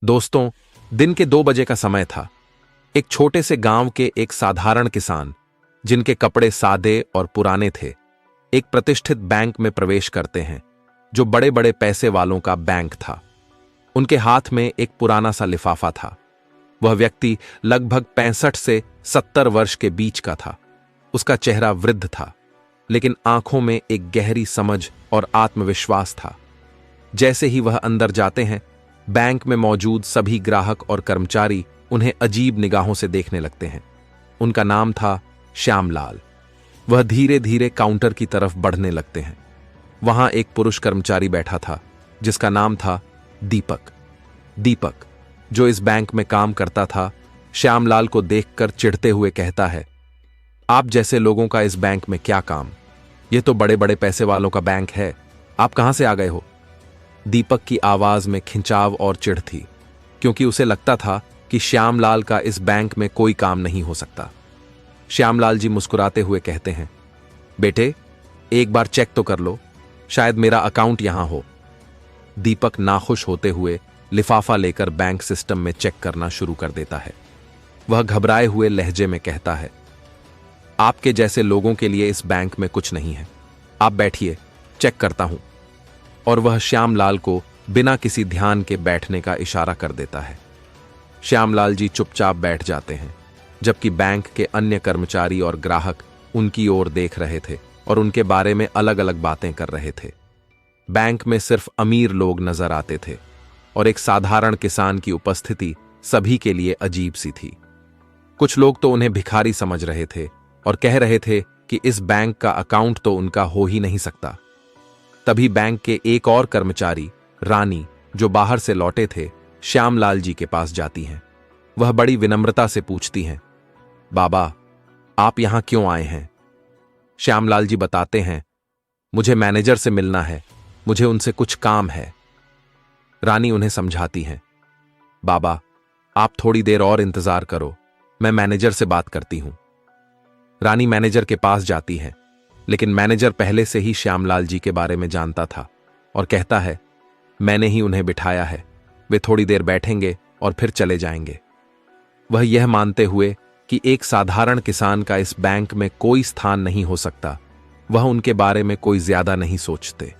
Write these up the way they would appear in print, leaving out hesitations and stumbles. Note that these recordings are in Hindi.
दोस्तों, दिन के 2 बजे का समय था। एक छोटे से गांव के एक साधारण किसान, जिनके कपड़े सादे और पुराने थे, एक प्रतिष्ठित बैंक में प्रवेश करते हैं, जो बड़े बड़े पैसे वालों का बैंक था। उनके हाथ में एक पुराना सा लिफाफा था। वह व्यक्ति लगभग 65 से 70 वर्ष के बीच का था। उसका चेहरा वृद्ध था, लेकिन आंखों में एक गहरी समझ और आत्मविश्वास था। जैसे ही वह अंदर जाते हैं, बैंक में मौजूद सभी ग्राहक और कर्मचारी उन्हें अजीब निगाहों से देखने लगते हैं। उनका नाम था श्यामलाल। वह धीरे धीरे काउंटर की तरफ बढ़ने लगते हैं। वहां एक पुरुष कर्मचारी बैठा था, जिसका नाम था दीपक। दीपक, जो इस बैंक में काम करता था, श्यामलाल को देखकर चिढ़ते हुए कहता है, आप जैसे लोगों का इस बैंक में क्या काम? यह तो बड़े बड़े पैसे वालों का बैंक है। आप कहां से आ गए हो? दीपक की आवाज में खिंचाव और चिढ़ थी, क्योंकि उसे लगता था कि श्यामलाल का इस बैंक में कोई काम नहीं हो सकता। श्यामलाल जी मुस्कुराते हुए कहते हैं, बेटे, एक बार चेक तो कर लो, शायद मेरा अकाउंट यहां हो। दीपक नाखुश होते हुए लिफाफा लेकर बैंक सिस्टम में चेक करना शुरू कर देता है। वह घबराए हुए लहजे में कहता है, आपके जैसे लोगों के लिए इस बैंक में कुछ नहीं है। आप बैठिए, चेक करता हूं। और वह श्यामलाल को बिना किसी ध्यान के बैठने का इशारा कर देता है। श्यामलाल जी चुपचाप बैठ जाते हैं, जबकि बैंक के अन्य कर्मचारी और ग्राहक उनकी ओर देख रहे थे और उनके बारे में अलग अलग बातें कर रहे थे। बैंक में सिर्फ अमीर लोग नजर आते थे और एक साधारण किसान की उपस्थिति सभी के लिए अजीब सी थी। कुछ लोग तो उन्हें भिखारी समझ रहे थे और कह रहे थे कि इस बैंक का अकाउंट तो उनका हो ही नहीं सकता। तभी बैंक के एक और कर्मचारी, रानी, जो बाहर से लौटे थे, श्यामलाल जी के पास जाती हैं। वह बड़ी विनम्रता से पूछती हैं, बाबा, आप यहां क्यों आए हैं? श्यामलाल जी बताते हैं, मुझे मैनेजर से मिलना है, मुझे उनसे कुछ काम है। रानी उन्हें समझाती हैं, बाबा, आप थोड़ी देर और इंतजार करो, मैं मैनेजर से बात करती हूं। रानी मैनेजर के पास जाती है, लेकिन मैनेजर पहले से ही श्यामलाल जी के बारे में जानता था और कहता है, मैंने ही उन्हें बिठाया है, वे थोड़ी देर बैठेंगे और फिर चले जाएंगे। वह यह मानते हुए कि एक साधारण किसान का इस बैंक में कोई स्थान नहीं हो सकता, वह उनके बारे में कोई ज्यादा नहीं सोचते।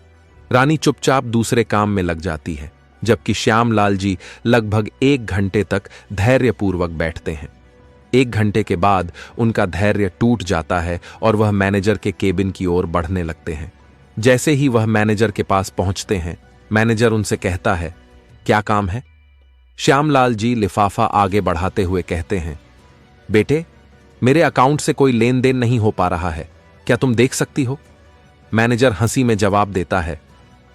रानी चुपचाप दूसरे काम में लग जाती है, जबकि श्यामलाल जी लगभग 1 घंटे तक धैर्यपूर्वक बैठते हैं। 1 घंटे के बाद उनका धैर्य टूट जाता है और वह मैनेजर के केबिन की ओर बढ़ने लगते हैं। जैसे ही वह मैनेजर के पास पहुंचते हैं, मैनेजर उनसे कहता है, क्या काम है? श्यामलाल जी लिफाफा आगे बढ़ाते हुए कहते हैं, बेटे, मेरे अकाउंट से कोई लेन देन नहीं हो पा रहा है, क्या तुम देख सकती हो? मैनेजर हंसी में जवाब देता है,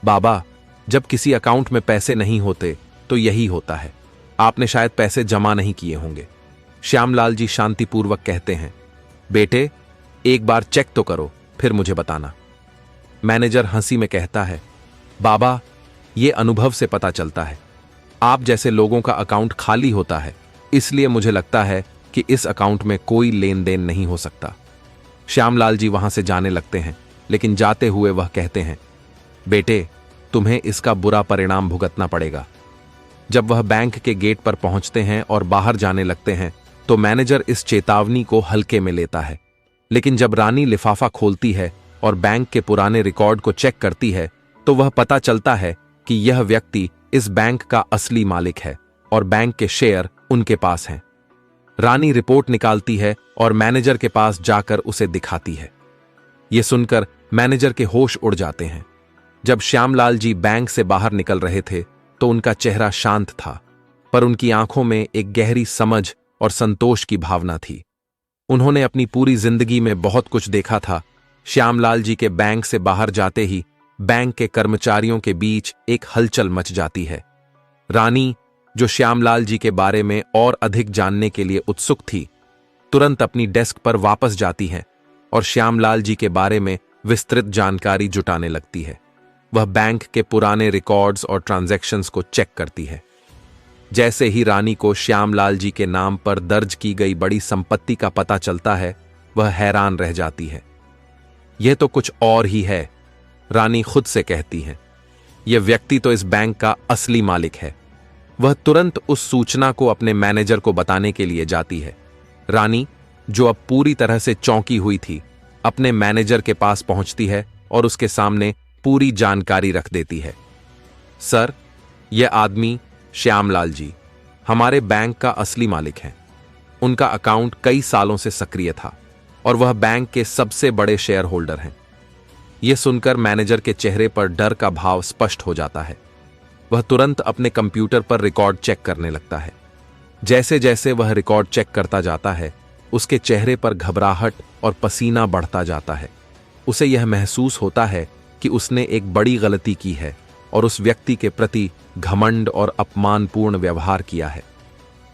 बाबा, जब किसी अकाउंट में पैसे नहीं होते तो यही होता है, आपने शायद पैसे जमा नहीं किए होंगे। श्यामलाल जी शांतिपूर्वक कहते हैं, बेटे, एक बार चेक तो करो, फिर मुझे बताना। मैनेजर हंसी में कहता है, बाबा, यह अनुभव से पता चलता है, आप जैसे लोगों का अकाउंट खाली होता है, इसलिए मुझे लगता है कि इस अकाउंट में कोई लेन देन नहीं हो सकता। श्यामलाल जी वहां से जाने लगते हैं, लेकिन जाते हुए वह कहते हैं, बेटे, तुम्हें इसका बुरा परिणाम भुगतना पड़ेगा। जब वह बैंक के गेट पर पहुंचते हैं और बाहर जाने लगते हैं, तो मैनेजर इस चेतावनी को हल्के में लेता है, लेकिन जब रानी लिफाफा खोलती है और बैंक के पुराने रिकॉर्ड को चेक करती है, तो वह पता चलता है कि यह व्यक्ति इस बैंक का असली मालिक है और बैंक के शेयर उनके पास हैं। रानी रिपोर्ट निकालती है और मैनेजर के पास जाकर उसे दिखाती है। यह सुनकर मैनेजर के होश उड़ जाते हैं। जब श्यामलाल जी बैंक से बाहर निकल रहे थे, तो उनका चेहरा शांत था, पर उनकी आंखों में एक गहरी समझ और संतोष की भावना थी। उन्होंने अपनी पूरी जिंदगी में बहुत कुछ देखा था। श्यामलाल जी के बैंक से बाहर जाते ही बैंक के कर्मचारियों के बीच एक हलचल मच जाती है। रानी, जो श्यामलाल जी के बारे में और अधिक जानने के लिए उत्सुक थी, तुरंत अपनी डेस्क पर वापस जाती है और श्यामलाल जी के बारे में विस्तृत जानकारी जुटाने लगती है। वह बैंक के पुराने रिकॉर्ड्स और ट्रांजैक्शंस को चेक करती है। जैसे ही रानी को श्यामलाल जी के नाम पर दर्ज की गई बड़ी संपत्ति का पता चलता है, वह हैरान रह जाती है। यह तो कुछ और ही है, रानी खुद से कहती है। यह व्यक्ति तो इस बैंक का असली मालिक है। वह तुरंत उस सूचना को अपने मैनेजर को बताने के लिए जाती है। रानी, जो अब पूरी तरह से चौंकी हुई थी, अपने मैनेजर के पास पहुंचती है और उसके सामने पूरी जानकारी रख देती है। सर, यह आदमी श्यामलाल जी हमारे बैंक का असली मालिक हैं। उनका अकाउंट कई सालों से सक्रिय था और वह बैंक के सबसे बड़े शेयर होल्डर हैं। यह सुनकर मैनेजर के चेहरे पर डर का भाव स्पष्ट हो जाता है। वह तुरंत अपने कंप्यूटर पर रिकॉर्ड चेक करने लगता है। जैसे जैसे वह रिकॉर्ड चेक करता जाता है, उसके चेहरे पर घबराहट और पसीना बढ़ता जाता है। उसे यह महसूस होता है कि उसने एक बड़ी गलती की है और उस व्यक्ति के प्रति घमंड और अपमानपूर्ण व्यवहार किया है।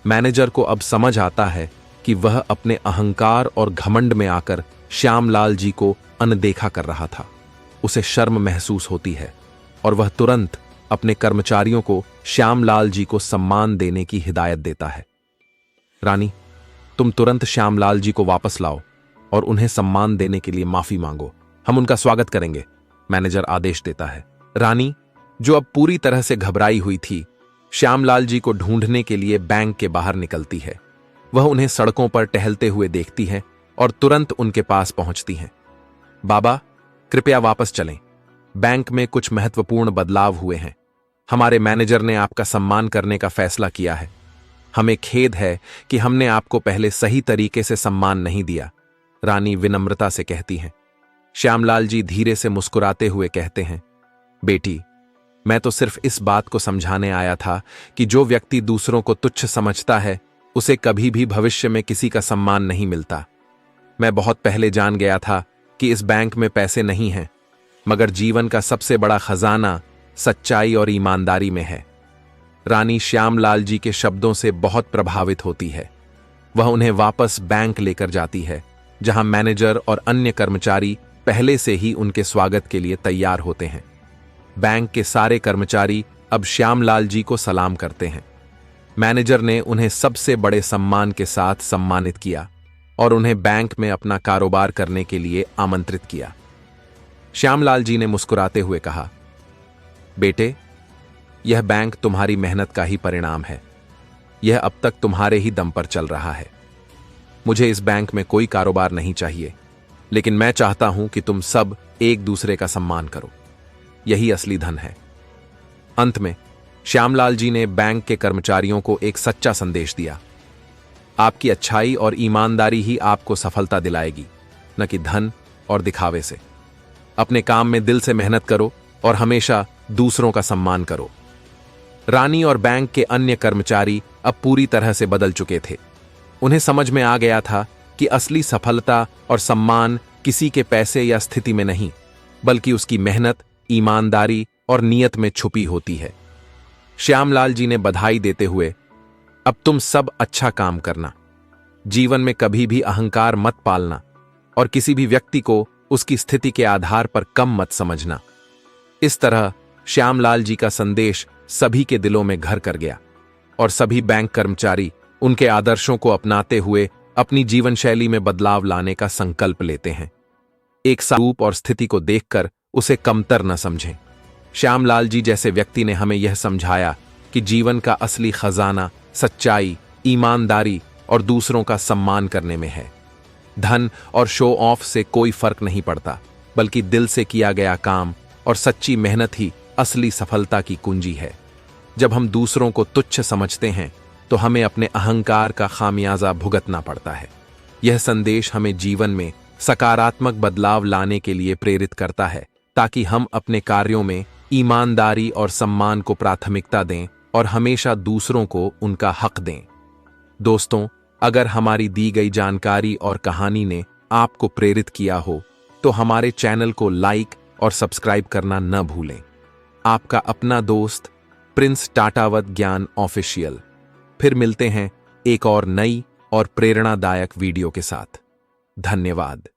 मैनेजर को अब समझ आता है कि वह अपने अहंकार और घमंड में आकर श्यामलाल जी को अनदेखा कर रहा था। उसे शर्म महसूस होती है और वह तुरंत अपने कर्मचारियों को श्यामलाल जी को सम्मान देने की हिदायत देता है। रानी, तुम तुरंत श्यामलाल जी को वापस लाओ और उन्हें सम्मान देने के लिए माफी मांगो। हम उनका स्वागत करेंगे, मैनेजर आदेश देता है। रानी, जो अब पूरी तरह से घबराई हुई थी, श्यामलाल जी को ढूंढने के लिए बैंक के बाहर निकलती है। वह उन्हें सड़कों पर टहलते हुए देखती है और तुरंत उनके पास पहुंचती है। बाबा, कृपया वापस चलें। बैंक में कुछ महत्वपूर्ण बदलाव हुए हैं। हमारे मैनेजर ने आपका सम्मान करने का फैसला किया है। हमें खेद है कि हमने आपको पहले सही तरीके से सम्मान नहीं दिया, रानी विनम्रता से कहती हैं। श्यामलाल जी धीरे से मुस्कुराते हुए कहते हैं, बेटी, मैं तो सिर्फ इस बात को समझाने आया था कि जो व्यक्ति दूसरों को तुच्छ समझता है, उसे कभी भी भविष्य में किसी का सम्मान नहीं मिलता। मैं बहुत पहले जान गया था कि इस बैंक में पैसे नहीं हैं, मगर जीवन का सबसे बड़ा खजाना सच्चाई और ईमानदारी में है। रानी श्यामलाल जी के शब्दों से बहुत प्रभावित होती है। वह उन्हें वापस बैंक लेकर जाती है, जहां मैनेजर और अन्य कर्मचारी पहले से ही उनके स्वागत के लिए तैयार होते हैं। बैंक के सारे कर्मचारी अब श्यामलाल जी को सलाम करते हैं। मैनेजर ने उन्हें सबसे बड़े सम्मान के साथ सम्मानित किया और उन्हें बैंक में अपना कारोबार करने के लिए आमंत्रित किया। श्यामलाल जी ने मुस्कुराते हुए कहा, बेटे, यह बैंक तुम्हारी मेहनत का ही परिणाम है। यह अब तक तुम्हारे ही दम पर चल रहा है। मुझे इस बैंक में कोई कारोबार नहीं चाहिए, लेकिन मैं चाहता हूं कि तुम सब एक दूसरे का सम्मान करो। यही असली धन है। अंत में श्यामलाल जी ने बैंक के कर्मचारियों को एक सच्चा संदेश दिया। आपकी अच्छाई और ईमानदारी ही आपको सफलता दिलाएगी, न कि धन और दिखावे से। अपने काम में दिल से मेहनत करो और हमेशा दूसरों का सम्मान करो। रानी और बैंक के अन्य कर्मचारी अब पूरी तरह से बदल चुके थे। उन्हें समझ में आ गया था कि असली सफलता और सम्मान किसी के पैसे या स्थिति में नहीं, बल्कि उसकी मेहनत, ईमानदारी और नियत में छुपी होती है। श्यामलाल जी ने बधाई देते हुए, अब तुम सब अच्छा काम करना, जीवन में कभी भी अहंकार मत पालना और किसी भी व्यक्ति को उसकी स्थिति के आधार पर कम मत समझना। इस तरह श्यामलाल जी का संदेश सभी के दिलों में घर कर गया और सभी बैंक कर्मचारी उनके आदर्शों को अपनाते हुए अपनी जीवन शैली में बदलाव लाने का संकल्प लेते हैं। एक रूप और स्थिति को देखकर उसे कमतर न समझें। श्यामलाल जी जैसे व्यक्ति ने हमें यह समझाया कि जीवन का असली खजाना सच्चाई, ईमानदारी और दूसरों का सम्मान करने में है। धन और शो ऑफ से कोई फर्क नहीं पड़ता, बल्कि दिल से किया गया काम और सच्ची मेहनत ही असली सफलता की कुंजी है। जब हम दूसरों को तुच्छ समझते हैं, तो हमें अपने अहंकार का खामियाजा भुगतना पड़ता है। यह संदेश हमें जीवन में सकारात्मक बदलाव लाने के लिए प्रेरित करता है, ताकि हम अपने कार्यों में ईमानदारी और सम्मान को प्राथमिकता दें और हमेशा दूसरों को उनका हक दें। दोस्तों, अगर हमारी दी गई जानकारी और कहानी ने आपको प्रेरित किया हो, तो हमारे चैनल को लाइक और सब्सक्राइब करना न भूलें। आपका अपना दोस्त प्रिंस टाटावत ज्ञान ऑफिशियल। फिर मिलते हैं एक और नई और प्रेरणादायक वीडियो के साथ। धन्यवाद।